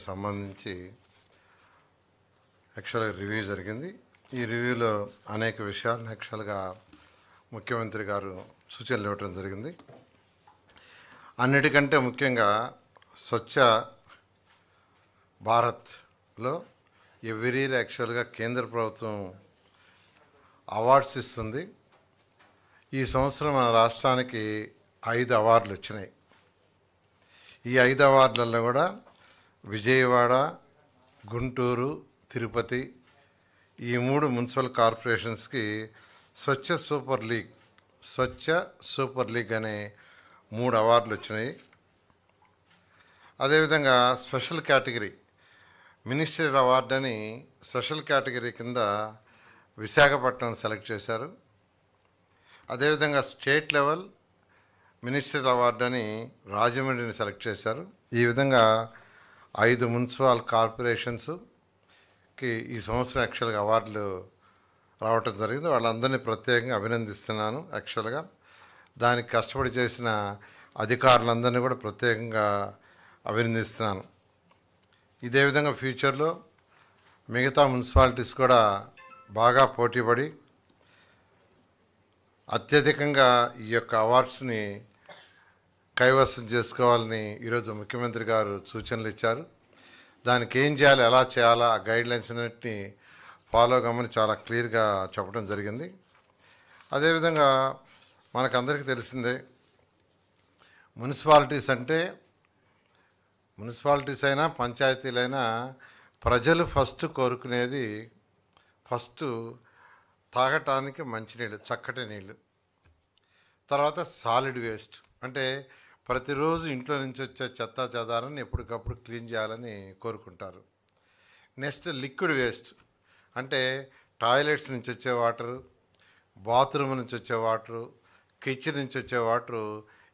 సంబంధించి యాక్చువల్గా రివ్యూ జరిగింది. ఈ రివ్యూలో అనేక విషయాలను యాక్చువల్గా ముఖ్యమంత్రి గారు సూచనలు ఇవ్వడం జరిగింది. అన్నిటికంటే ముఖ్యంగా స్వచ్ఛ భారత్లో ఎవ్రీ ఇయర్ యాక్చువల్గా కేంద్ర ప్రభుత్వం అవార్డ్స్ ఇస్తుంది. ఈ సంవత్సరం మన రాష్ట్రానికి 5 అవార్డులు వచ్చినాయి. ఈ 5 అవార్డులలో కూడా విజయవాడ, గుంటూరు, తిరుపతి ఈ 3 మున్సిపల్ కార్పొరేషన్స్కి స్వచ్ఛ సూపర్ లీగ్ అనే 3 అవార్డులు వచ్చినాయి. అదేవిధంగా స్పెషల్ కేటగిరీ మినిస్ట్రీ అవార్డు అని స్పెషల్ కేటగిరీ కింద విశాఖపట్నం సెలెక్ట్ చేశారు. అదేవిధంగా స్టేట్ లెవెల్ మినిస్ట్రీ అవార్డు అని రాజమండ్రిని సెలెక్ట్ చేశారు. ఈ విధంగా 5 మున్సిపల్ కార్పొరేషన్స్కి ఈ సంవత్సరం యాక్చువల్గా అవార్డులు రావటం జరిగింది. వాళ్ళందరినీ ప్రత్యేకంగా అభినందిస్తున్నాను. యాక్చువల్గా దానికి కష్టపడి చేసిన అధికారులందరినీ కూడా ప్రత్యేకంగా అభినందిస్తున్నాను. ఇదే విధంగా ఫ్యూచర్లో మిగతా మున్సిపాలిటీస్ కూడా బాగా పోటీపడి అత్యధికంగా ఈ యొక్క అవార్డ్స్ని కైవసం చేసుకోవాలని ఈరోజు ముఖ్యమంత్రి గారు సూచనలు ఇచ్చారు. దానికి ఏం చేయాలి, ఎలా చేయాలా, ఆ గైడ్లైన్స్ అన్నింటినీ ఫాలో కమ్మని చాలా క్లియర్గా చెప్పడం జరిగింది. అదేవిధంగా మనకందరికీ తెలిసిందే, మున్సిపాలిటీస్ అయినా పంచాయతీలైనా ప్రజలు ఫస్ట్ కోరుకునేది తాగటానికి మంచినీళ్ళు, చక్కటి నీళ్ళు. తర్వాత సాలిడ్ వేస్ట్ అంటే ప్రతిరోజు ఇంట్లో నుంచి వచ్చే చెత్తా చెదారాన్ని ఎప్పటికప్పుడు క్లీన్ చేయాలని కోరుకుంటారు. నెక్స్ట్ లిక్విడ్ వేస్ట్ అంటే టాయిలెట్స్ నుంచి వచ్చే వాటరు, బాత్రూమ్ నుంచి వచ్చే వాటరు, కిచెన్ నుంచి వచ్చే వాటరు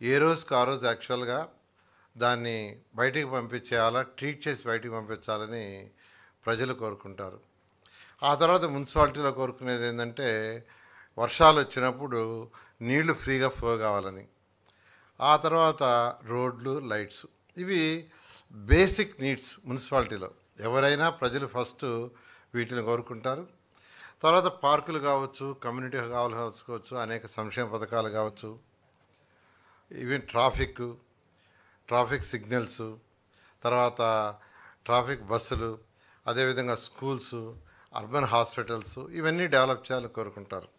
ఏ రోజుకి ఆ రోజు యాక్చువల్గా దాన్ని బయటికి పంపించేయాలా, ట్రీట్ చేసి బయటికి పంపించాలని ప్రజలు కోరుకుంటారు. ఆ తర్వాత మున్సిపాలిటీలో కోరుకునేది ఏంటంటే వర్షాలు వచ్చినప్పుడు నీళ్లు ఫ్రీగా ఫ్లో కావాలని. ఆ తర్వాత రోడ్లు, లైట్స్, ఇవి బేసిక్ నీడ్స్ మున్సిపాలిటీలో. ఎవరైనా ప్రజలు ఫస్ట్ వీటిని కోరుకుంటారు. తర్వాత పార్కులు కావచ్చు, కమ్యూనిటీ హాల్ కావచ్చు, అనేక సంక్షేమ పథకాలు కావచ్చు, ఈవెన్ ట్రాఫిక్ సిగ్నల్స్, తర్వాత ట్రాఫిక్ బస్సులు, అదేవిధంగా స్కూల్స్, అర్బన్ హాస్పిటల్స్, ఇవన్నీ డెవలప్ చేయాలని కోరుకుంటారు.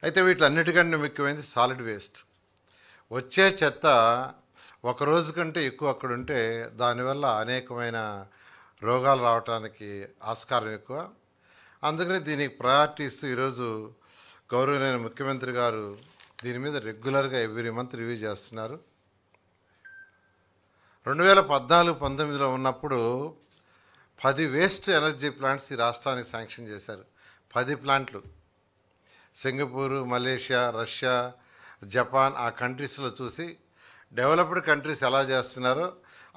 అయితే వీటిలన్నిటికంటే ముఖ్యమైనది సాలిడ్ వేస్ట్. వచ్చే చెత్త ఒక రోజు కంటే ఎక్కువ అక్కడ ఉంటే దానివల్ల అనేకమైన రోగాలు రావడానికి ఆస్కారం ఎక్కువ. అందుకని దీనికి ప్రయారిటీ ఇస్తూ ఈరోజు గౌరవనీయ ముఖ్యమంత్రి గారు దీని మీద రెగ్యులర్గా ఎవ్రీ మంత్ రివ్యూ చేస్తున్నారు. 2014-19లో ఉన్నప్పుడు 10 వేస్ట్ ఎనర్జీ ప్లాంట్స్ ఈ రాష్ట్రానికి శాంక్షన్ చేశారు. 10 ప్లాంట్లు. సింగపూరు, మలేషియా, రష్యా, జపాన్ ఆ కంట్రీస్లో చూసి డెవలప్డ్ కంట్రీస్ ఎలా చేస్తున్నారో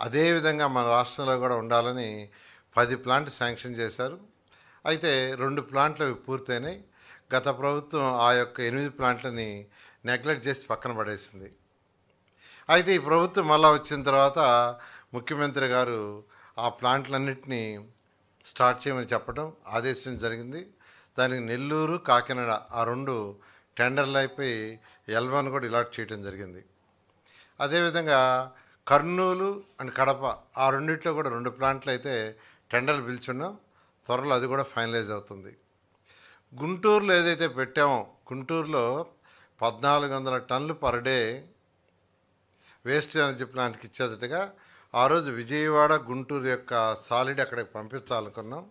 అదేవిధంగా మన రాష్ట్రంలో కూడా ఉండాలని 10 ప్లాంట్ శాంక్షన్ చేశారు. అయితే 2 ప్లాంట్లు అవి పూర్తయినాయి. గత ప్రభుత్వం ఆ యొక్క 8 ప్లాంట్లని నెగ్లెక్ట్ చేసి పక్కన పడేసింది. అయితే ఈ ప్రభుత్వం మళ్ళీ వచ్చిన తర్వాత ముఖ్యమంత్రి గారు ఆ ప్లాంట్లన్నింటినీ స్టార్ట్ చేయమని చెప్పడం ఆదేశం జరిగింది. దానికి నెల్లూరు, కాకినాడ ఆ 2 టెండర్లు అయిపోయి L1 కూడా అలాట్ చేయడం జరిగింది. అదేవిధంగా కర్నూలు అండ్ కడప ఆ రెండిట్లో కూడా 2 ప్లాంట్లు అయితే టెండర్లు పిలుచున్నాం. త్వరలో అది కూడా ఫైనలైజ్ అవుతుంది. గుంటూరులో ఏదైతే పెట్టామో, గుంటూరులో 1400 టన్నులు పర్ డే వేస్ట్ ఎనర్జీ ప్లాంట్కి ఇచ్చేటట్టుగా ఆ రోజు విజయవాడ, గుంటూరు యొక్క సాలిడ్ అక్కడికి పంపించాలనుకున్నాం.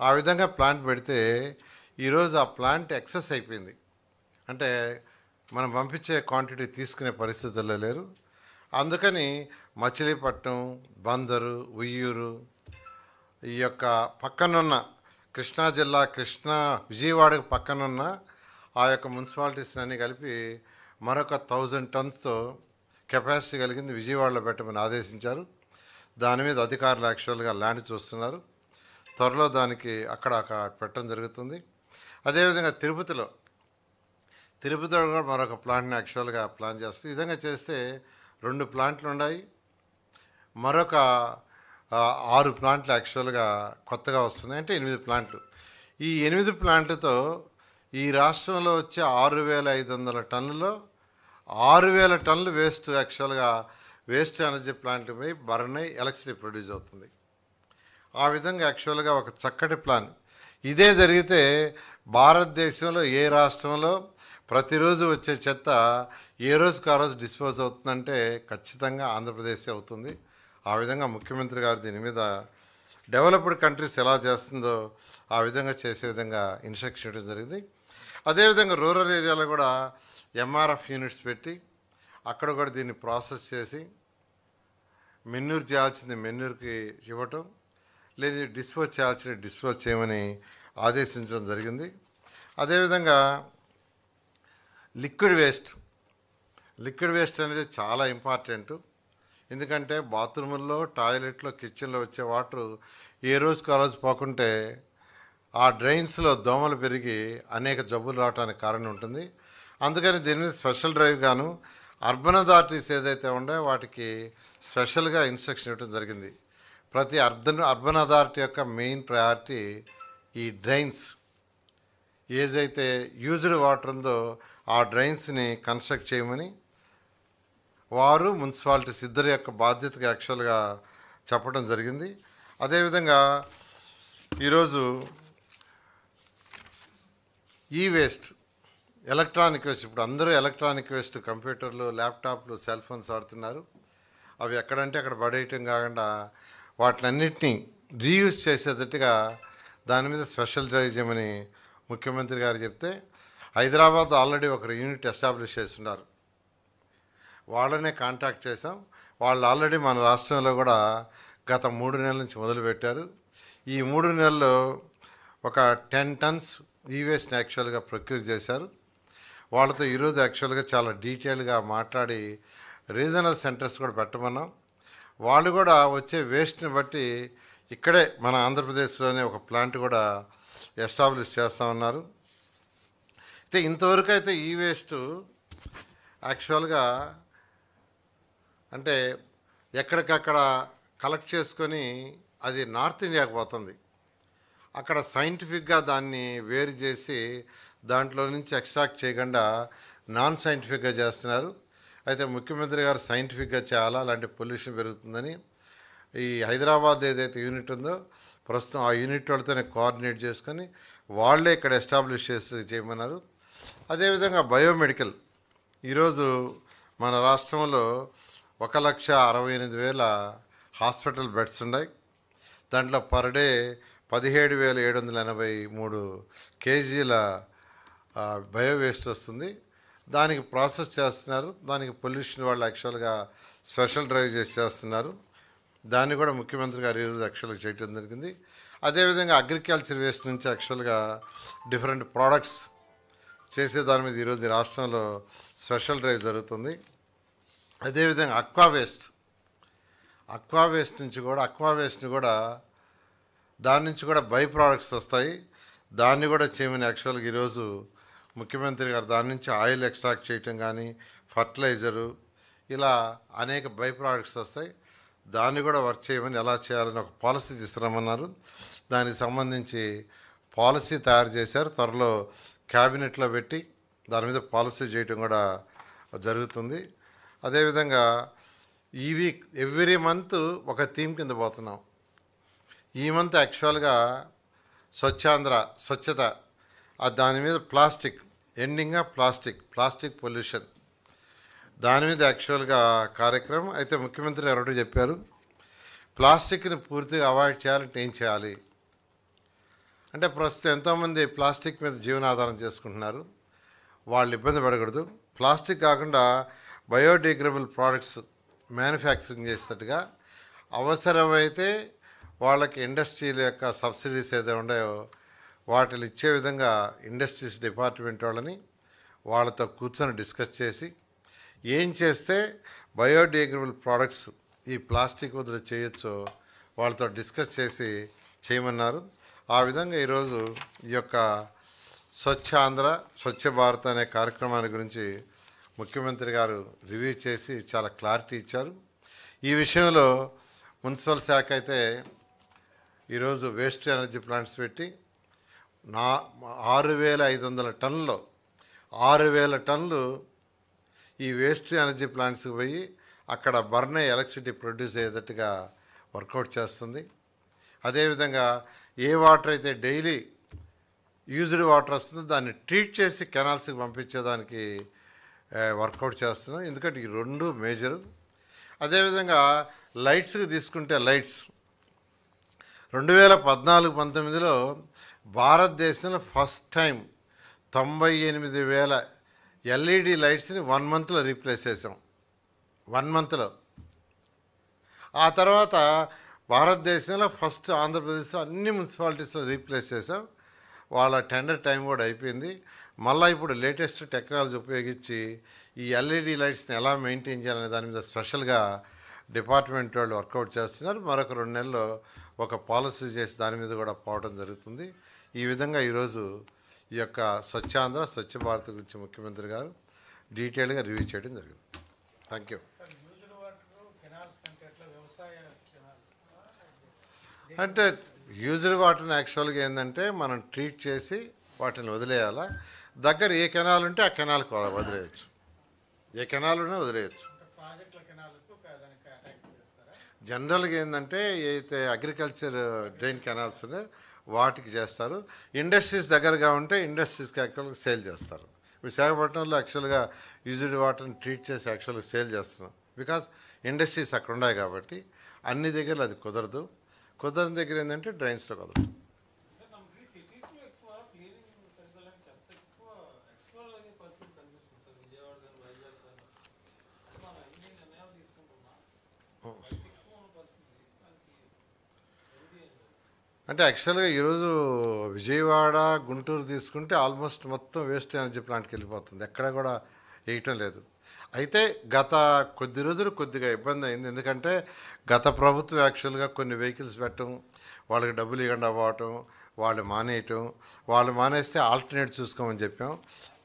ఆ విధంగా ప్లాంట్ పెడితే ఈరోజు ఆ ప్లాంట్ ఎక్సెస్ అయిపోయింది. అంటే మనం పంపించే క్వాంటిటీ తీసుకునే పరిస్థితుల్లో లేరు. అందుకని మచిలీపట్నం, బందరు, ఉయ్యూరు ఈ యొక్క పక్కనున్న కృష్ణా జిల్లా, విజయవాడకు పక్కనున్న ఆ యొక్క మున్సిపాలిటీస్ అన్నీ కలిపి మరొక 1000 టన్స్తో కెపాసిటీ కలిగింది విజయవాడలో పెట్టమని ఆదేశించారు. దాని మీద అధికారులు యాక్చువల్గా ల్యాండ్ చూస్తున్నారు. త్వరలో దానికి అక్కడ పెట్టడం జరుగుతుంది. అదేవిధంగా తిరుపతిలో కూడా మరొక ప్లాంట్ని యాక్చువల్గా ప్లాన్ చేస్తుంది. ఈ విధంగా చేస్తే 2 ప్లాంట్లు ఉన్నాయి. మరొక 6 ప్లాంట్లు యాక్చువల్గా కొత్తగా వస్తున్నాయి, అంటే 8 ప్లాంట్లు. ఈ 8 ప్లాంట్లతో ఈ రాష్ట్రంలో వచ్చే 6,500 టన్నులో 6,000 టన్నులు వేస్ట్ యాక్చువల్గా వేస్ట్ ఎనర్జీ ప్లాంట్ పోయి బర్న్ అయ్యి ఎలక్ట్రిసిటీ ప్రొడ్యూస్ అవుతుంది. ఆ విధంగా యాక్చువల్గా ఒక చక్కటి ప్లాన్. ఇదే జరిగితే భారతదేశంలో ఏ రాష్ట్రంలో ప్రతిరోజు వచ్చే చెత్త ఏ రోజుకి ఆ రోజు డిస్పోజ్ అవుతుందంటే ఖచ్చితంగా ఆంధ్రప్రదేశ్ అవుతుంది. ఆ విధంగా ముఖ్యమంత్రి గారు దీని మీద డెవలప్డ్ కంట్రీస్ ఎలా చేస్తుందో ఆ విధంగా చేసే విధంగా ఇన్స్ట్రక్షన్ ఇవ్వడం జరిగింది. అదేవిధంగా రూరల్ ఏరియాలో కూడా ఎంఆర్ఎఫ్ యూనిట్స్ పెట్టి అక్కడ కూడా దీన్ని ప్రాసెస్ చేసి మెన్యూర్ చేయాల్సింది మెన్యూర్కి ఇవ్వటం, లేదా డిస్పోజ్ చేయాల్సింది డిస్పోజ్ చేయమని ఆదేశించడం జరిగింది. అదేవిధంగా లిక్విడ్ వేస్ట్ అనేది చాలా ఇంపార్టెంట్. ఎందుకంటే బాత్రూముల్లో, టాయిలెట్లో, కిచెన్లో వచ్చే వాటర్ ఏ రోజుకు ఆ రోజు పోకుంటే ఆ డ్రైన్స్లో దోమలు పెరిగి అనేక జబ్బులు రావడానికి కారణం ఉంటుంది. అందుకని దీని మీద స్పెషల్ డ్రైవ్ గాను అర్బన్ అథారిటీస్ ఏదైతే ఉందో వాటికి స్పెషల్గా ఇన్స్ట్రక్షన్ ఇవ్వడం జరిగింది. ప్రతి అర్బన్ అథారిటీ యొక్క మెయిన్ ప్రయారిటీ ఈ డ్రైన్స్, ఏదైతే యూజ్డ్ వాటర్ ఉందో ఆ డ్రైన్స్ని కన్స్ట్రక్ట్ చేయమని వారు మున్సిపాలిటీస్ ఇద్దరి యొక్క బాధ్యతగా యాక్చువల్గా చెప్పడం జరిగింది. అదేవిధంగా ఈరోజు ఈ వేస్ట్, ఎలక్ట్రానిక్ వేస్ట్, ఇప్పుడు అందరూ ఎలక్ట్రానిక్ వేస్ట్ కంప్యూటర్లు, ల్యాప్టాప్లు, సెల్ ఫోన్స్ వాడుతున్నారు. అవి ఎక్కడంటే అక్కడ పడేయటం కాకుండా వాటినన్నిటినీ రీయూజ్ చేసేటట్టుగా దాని మీద స్పెషల్ డ్రైవ్ చేయమని ముఖ్యమంత్రి గారు చెప్తే హైదరాబాద్ ఆల్రెడీ ఒక యూనిట్ ఎస్టాబ్లిష్ చేస్తున్నారు. వాళ్ళనే కాంటాక్ట్ చేసాం. వాళ్ళు ఆల్రెడీ మన రాష్ట్రంలో కూడా గత 3 నెలల నుంచి మొదలుపెట్టారు. ఈ 3 నెలల్లో ఒక 10 టన్స్ ఈ వేస్ట్ని యాక్చువల్గా ప్రొక్యూర్ చేశారు. వాళ్ళతో ఈరోజు యాక్చువల్గా చాలా డీటెయిల్గా మాట్లాడి రీజనల్ సెంటర్స్ కూడా పెట్టమన్నాం. వాళ్ళు కూడా వచ్చే వేస్ట్ని బట్టి ఇక్కడే మన ఆంధ్రప్రదేశ్లోనే ఒక ప్లాంట్ కూడా ఎస్టాబ్లిష్ చేస్తామన్నారు. అయితే ఇంతవరకు అయితే ఈ వేస్ట్ యాక్చువల్గా అంటే ఎక్కడికక్కడ కలెక్ట్ చేసుకొని అది నార్త్ ఇండియాకి పోతుంది. అక్కడ సైంటిఫిక్గా దాన్ని వేరు చేసి దాంట్లో నుంచి ఎక్స్ట్రాక్ట్ చేయకుండా నాన్ సైంటిఫిక్గా చేస్తున్నారు. అయితే ముఖ్యమంత్రి గారు సైంటిఫిక్గా చేయాలా, అలాంటి పొల్యూషన్ పెరుగుతుందని ఈ హైదరాబాద్ ఏదైతే యూనిట్ ఉందో ప్రస్తుతం ఆ యూనిట్ వాళ్ళతోనే కోఆర్డినేట్ చేసుకొని వాళ్ళే ఇక్కడ ఎస్టాబ్లిష్ చేయమన్నారు. అదేవిధంగా బయోమెడికల్ ఈరోజు మన రాష్ట్రంలో 1,68,000 హాస్పిటల్ బెడ్స్ ఉన్నాయి. దాంట్లో పర్ డే 17,783 కేజీల బయో వేస్ట్ వస్తుంది. దానికి ప్రాసెస్ చేస్తున్నారు. దానికి పొల్యూషన్ వాళ్ళు యాక్చువల్గా స్పెషల్ డ్రైవ్ చేస్తున్నారు. దాన్ని కూడా ముఖ్యమంత్రి గారు ఈరోజు యాక్చువల్గా చేయడం జరిగింది. అదేవిధంగా అగ్రికల్చర్ వేస్ట్ నుంచి యాక్చువల్గా డిఫరెంట్ ప్రోడక్ట్స్ చేసే దాని మీద ఈరోజు రాష్ట్రంలో స్పెషల్ డ్రైవ్ జరుగుతుంది. అదేవిధంగా అక్వా వేస్ట్ని కూడా దాని నుంచి కూడా బై ప్రోడక్ట్స్ వస్తాయి. దాన్ని కూడా చేయమని యాక్చువల్గా ఈరోజు ముఖ్యమంత్రి గారు దాని నుంచి ఆయిల్ ఎక్స్ట్రాక్ట్ చేయటం కానీ, ఫర్టిలైజరు, ఇలా అనేక బై ప్రోడక్ట్స్ వస్తాయి. దాన్ని కూడా వర్క్ చేయమని ఎలా చేయాలని ఒక పాలసీ తీసుకురామన్నారు. దానికి సంబంధించి పాలసీ తయారు చేశారు. త్వరలో క్యాబినెట్లో పెట్టి దాని మీద పాలసీ చేయటం కూడా జరుగుతుంది. అదేవిధంగా ఈ వీక్ ఎవ్రీ మంత్ ఒక థీమ్ కింద పోతున్నాం. ఈ మంత్ యాక్చువల్గా స్వచ్ఛత, దాని మీద plastic, ending of plastic pollution, దాని మీద యాక్చువల్గా కార్యక్రమం. అయితే ముఖ్యమంత్రి గారు ఒకటి చెప్పారు, ప్లాస్టిక్ని పూర్తిగా అవాయిడ్ చేయాలంటే ఏం చేయాలి అంటే, ప్రస్తుతం ఎంతోమంది ప్లాస్టిక్ మీద జీవనాధారం చేసుకుంటున్నారు. వాళ్ళు ఇబ్బంది పడకూడదు. ప్లాస్టిక్ కాకుండా బయోడిగ్రేడబుల్ ప్రోడక్ట్స్ మ్యానుఫ్యాక్చరింగ్ చేసేటట్టుగా అవసరమైతే వాళ్ళకి ఇండస్ట్రీల యొక్క సబ్సిడీస్ ఏదో ఉన్నాయో వాటిని ఇచ్చే విధంగా ఇండస్ట్రీస్ డిపార్ట్మెంట్ వాళ్ళతో కూర్చొని డిస్కస్ చేసి ఏం చేస్తే బయోడిగ్రేడబుల్ ప్రోడక్ట్స్ ఈ ప్లాస్టిక్ వదిలి చేయొచ్చో వాళ్ళతో డిస్కస్ చేసి చేయమన్నారు. ఆ విధంగా ఈరోజు ఈ యొక్క స్వచ్ఛ ఆంధ్ర, స్వచ్ఛ భారత్ అనే కార్యక్రమాన్ని గురించి ముఖ్యమంత్రి గారు రివ్యూ చేసి చాలా క్లారిటీ ఇచ్చారు. ఈ విషయంలో మున్సిపల్ శాఖ అయితే ఈరోజు వేస్ట్ ఎనర్జీ ప్లాంట్స్ పెట్టి 6,500 టన్నులు 6,000 టన్నులు ఈ వేస్ట్ ఎనర్జీ ప్లాంట్స్కి పోయి అక్కడ బర్న్ అయ్యి ఎలక్ట్రిసిటీ ప్రొడ్యూస్ అయ్యేటట్టుగా వర్కౌట్ చేస్తుంది. అదేవిధంగా ఏ వాటర్ అయితే డైలీ యూజ్డ్ వాటర్ వస్తుందో దాన్ని ట్రీట్ చేసి కెనాల్స్కి పంపించేదానికి వర్కౌట్ చేస్తున్నాం. ఎందుకంటే ఈ రెండు మేజరు. అదేవిధంగా లైట్స్కి తీసుకుంటే లైట్స్ 2014-19లో భారతదేశంలో ఫస్ట్ టైం 98,000 ఎల్ఈడి లైట్స్ని 1 మంత్లో రీప్లేస్ చేసాం. 1 మంత్లో. ఆ తర్వాత భారతదేశంలో ఫస్ట్ ఆంధ్రప్రదేశ్లో అన్ని మున్సిపాలిటీస్లో రీప్లేస్ చేసాం. వాళ్ళ టెండర్ టైం కూడా అయిపోయింది. మళ్ళీ ఇప్పుడు లేటెస్ట్ టెక్నాలజీ ఉపయోగించి ఈ ఎల్ఈడి లైట్స్ని ఎలా మెయింటైన్ చేయాలనే దాని మీద స్పెషల్గా డిపార్ట్మెంట్ వాళ్ళు వర్కౌట్ చేస్తున్నారు. మరొక 2 నెలల్లో ఒక పాలసీ చేసి దాని మీద కూడా పోవడం జరుగుతుంది. ఈ విధంగా ఈరోజు ఈ యొక్క స్వచ్ఛాంధ్ర స్వచ్ఛ భారత్ గురించి ముఖ్యమంత్రి గారు డీటెయిల్గా రివ్యూ చేయడం జరిగింది. Thank you. అంటే యూజ్డ్ వాటర్ని యాక్చువల్గా ఏంటంటే మనం ట్రీట్ చేసి వాటిని వదిలేయాలా. దగ్గర ఏ కెనాల్ ఉంటే ఆ కెనాల్కి వదిలేయచ్చు. ఏ కెనాల్ ఉన్నా వదిలేయచ్చు. జనరల్గా ఏంటంటే ఏదైతే అగ్రికల్చర్ డ్రైన్ కెనాల్స్ ఉన్నాయో వాటికి చేస్తారు. ఇండస్ట్రీస్ దగ్గరగా ఉంటే ఇండస్ట్రీస్కి యాక్చువల్గా సేల్ చేస్తారు. విశాఖపట్నంలో యాక్చువల్గా యూజ్డ్ వాటర్ని ట్రీట్ చేసి యాక్చువల్గా సేల్ చేస్తున్నాం. బికాస్ ఇండస్ట్రీస్ అక్కడ ఉన్నాయి కాబట్టి అన్ని దగ్గరలో అది కుదరదు. కుదరని దగ్గర ఏంటంటే డ్రైన్స్లో కుదరదు. అంటే యాక్చువల్గా ఈరోజు విజయవాడ గుంటూరు తీసుకుంటే ఆల్మోస్ట్ మొత్తం వేస్ట్ ఎనర్జీ ప్లాంట్కి వెళ్ళిపోతుంది. ఎక్కడ కూడా వేయటం లేదు. అయితే గత కొద్ది రోజులు కొద్దిగా ఇబ్బంది అయింది. ఎందుకంటే గత ప్రభుత్వం యాక్చువల్గా కొన్ని వెహికల్స్ పెట్టడం, వాళ్ళకి డబ్బులు ఇవ్వకుండా అవ్వటం, వాళ్ళు మానేయటం, వాళ్ళు మానేస్తే ఆల్టర్నేట్ చూసుకోమని చెప్పాం.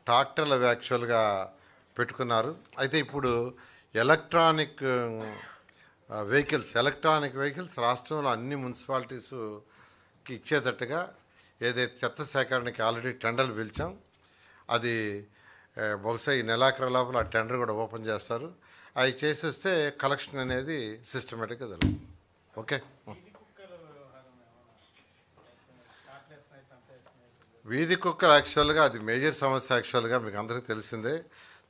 ట్రాక్టర్లు అవి యాక్చువల్గా పెట్టుకున్నారు. అయితే ఇప్పుడు ఎలక్ట్రానిక్ వెహికల్స్ రాష్ట్రంలో అన్ని మున్సిపాలిటీస్కి ఇచ్చేటట్టుగా ఏదైతే చెత్త సేకరణకి ఆల్రెడీ టెండర్లు పిలిచాం. అది బహుశా ఈ నెలాఖరు లోపల ఆ టెండర్ కూడా ఓపెన్ చేస్తారు. అవి చేసి వస్తే కలెక్షన్ అనేది సిస్టమేటిక్గా జరుగుతుంది. ఓకే. వీధి కుక్కలు యాక్చువల్గా అది మేజర్ సమస్య. యాక్చువల్గా మీకు అందరికీ తెలిసిందే.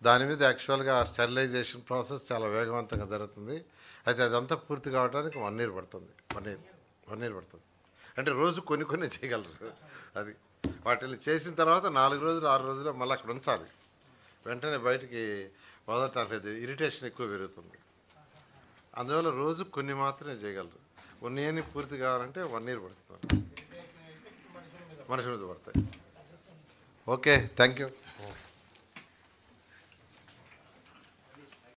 దాని మీద యాక్చువల్గా స్టెరిలైజేషన్ ప్రాసెస్ చాలా వేగవంతంగా జరుగుతుంది. అయితే అదంతా పూర్తి కావడానికి 1 year పడుతుంది. 1 year పడుతుంది. అంటే రోజు కొన్ని చేయగలరు. అది వాటిని చేసిన తర్వాత 4 రోజులు 6 రోజులు మళ్ళీ అక్కడ ఉంచాలి. వెంటనే బయటికి వదలట్లేదు. ఇరిటేషన్ ఎక్కువ పెరుగుతుంది. అందువల్ల రోజు కొన్ని మాత్రమే చేయగలరు. కొన్ని పూర్తి కావాలంటే 1 year పడుతుంది. మనుషుల మీద పడతాయి. ఓకే. Thank you.